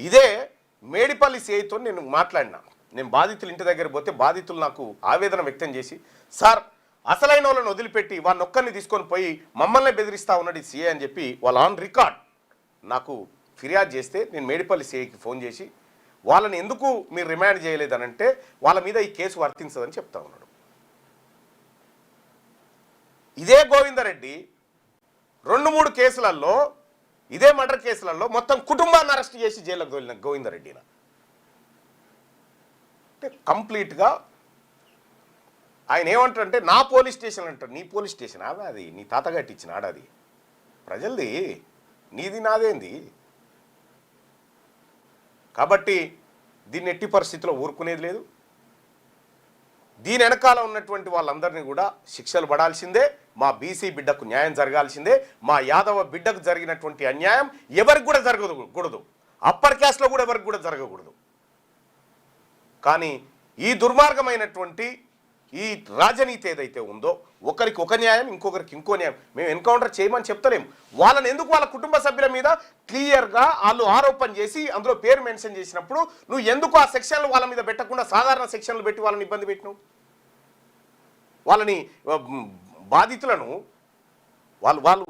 ఇదే మేడిపల్లి సిఐతో నేను మాట్లాడినా. నేను బాధితులు ఇంటి దగ్గర పోతే బాధితులు నాకు ఆవేదన వ్యక్తం చేసి, సార్ అసలైన వాళ్ళని వదిలిపెట్టి వాళ్ళని ఒక్కరిని తీసుకొని పోయి మమ్మల్ని బెదిరిస్తూ ఉన్నాడు ఈ సిఐ అని చెప్పి వాళ్ళు ఆన్ రికార్డ్ నాకు ఫిర్యాదు చేస్తే, నేను మేడిపల్లి సిఐకి ఫోన్ చేసి వాళ్ళని ఎందుకు మీరు రిమాండ్ చేయలేదనంటే వాళ్ళ మీద ఈ కేసు వర్తించదని చెప్తా ఉన్నాడు. ఇదే గోవిందరెడ్డి 2-3 కేసులలో, ఇదే మర్డర్ కేసులలో మొత్తం కుటుంబాన్ని అరెస్ట్ చేసి జైలుకు తోలిన గోవిందరెడ్డిన. అంటే కంప్లీట్గా ఆయన ఏమంటారంటే నా పోలీస్ స్టేషన్ అంటారు. నీ పోలీస్ స్టేషన్ అది నీ తాత కట్టించిన ఆడది, ప్రజలది, నీది నాదేంది. కాబట్టి దీన్ని ఎట్టి పరిస్థితిలో ఊరుకునేది లేదు. దీని వెనకాల ఉన్నటువంటి వాళ్ళందరినీ కూడా శిక్షలు పడాల్సిందే. మా బీసీ బిడ్డకు న్యాయం జరగాల్సిందే. మా యాదవ బిడ్డకు జరిగినటువంటి అన్యాయం ఎవరికి కూడా జరగకూడదు, అప్పర్ క్యాస్ట్లో కూడా ఎవరికి కూడా జరగకూడదు. కానీ ఈ దుర్మార్గమైనటువంటి ఈ రాజనీతి ఏదైతే ఉందో, ఒకరికి ఒక న్యాయం ఇంకొకరికి ఇంకో న్యాయం, మేము ఎన్కౌంటర్ చేయమని చెప్తలేము. వాళ్ళని ఎందుకు వాళ్ళ కుటుంబ సభ్యుల మీద క్లియర్గా వాళ్ళు ఆరోపణ చేసి అందులో పేరు మెన్షన్ చేసినప్పుడు నువ్వు ఎందుకు ఆ సెక్షన్లు వాళ్ళ మీద పెట్టకుండా సాధారణ సెక్షన్లు పెట్టి వాళ్ళని ఇబ్బంది పెట్టినావు? వాళ్ళని బాధితులను వాళ్ళు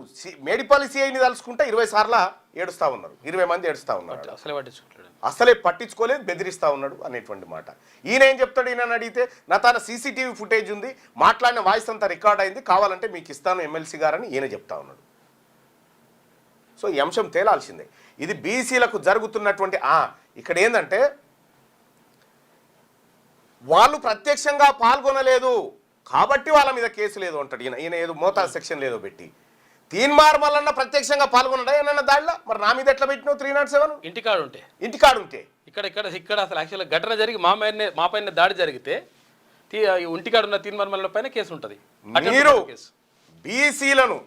మేడిపల్లి సిఐని తలుచుకుంటే 20 సార్లు ఏడుస్తూ ఉన్నారు, 20 మంది ఏడుస్తూ ఉన్నారు. అసలే పట్టించుకోలేదు, బెదిరిస్తూ ఉన్నాడు అనేటువంటి మాట. ఈయన ఏం చెప్తాడు? ఈయన అడిగితే నా తన సీసీటీవీ ఫుటేజ్ ఉంది, మాట్లాడిన వాయిస్ అంతా రికార్డ్ అయింది, కావాలంటే మీకు ఇస్తాను ఎమ్మెల్సీ గారని ఈయన చెప్తా ఉన్నాడు. సో ఈ అంశం తేలాల్సిందే. ఇది బీసీలకు జరుగుతున్నటువంటి ఇక్కడ ఏంటంటే వాళ్ళు ప్రత్యక్షంగా పాల్గొనలేదు కాబట్టి వాళ్ళ మీద కేసు లేదు అంటాడు ఈయన ఏదో మోతాదు సెక్షన్ లేదో పెట్టి. తీన్మార్ మల్లన్న ప్రత్యక్షంగా పాల్గొన్నాడా ఏమన్నా దాడిలో? మరి నా మీద ఎట్లా పెట్టినావు 307? ఇంటికాడు ఉంటే ఇక్కడ అసలు యాక్చువల్గా ఘటన జరిగి మా పైన దాడి జరిగితే ఇంటికాడు ఉన్న తీన్మార్ మల్లన్న పైన కేసు ఉంటుంది. మీరు బీసీలను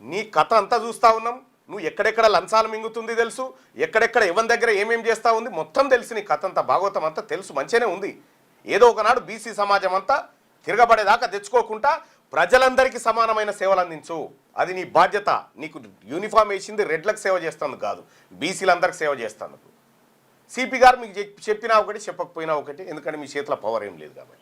నీ కథ అంతా చూస్తా ఉన్నాం. నువ్వు ఎక్కడెక్కడ లంచాలు మింగుతుంది తెలుసు, ఎక్కడెక్కడ ఎవరి దగ్గర ఏమేం చేస్తా ఉంది మొత్తం తెలుసు. నీ కథ అంతా భాగవతం అంతా తెలుసు, మంచిగానే ఉంది. ఏదో ఒకనాడు బీసీ సమాజం అంతా తిరగబడేదాకా తెచ్చుకోకుండా ప్రజలందరికీ సమానమైన సేవలు అందించు. అది నీ బాధ్యత. నీకు యూనిఫామ్ వేసింది రెడ్లకు సేవ చేస్తాను కాదు, బీసీలందరికీ సేవ చేస్తాను. సిపి గారు మీకు చెప్పినా ఒకటి, చెప్పకపోయినా ఒకటి, ఎందుకంటే మీ చేతిలో పవర్ ఏం లేదు కాబట్టి.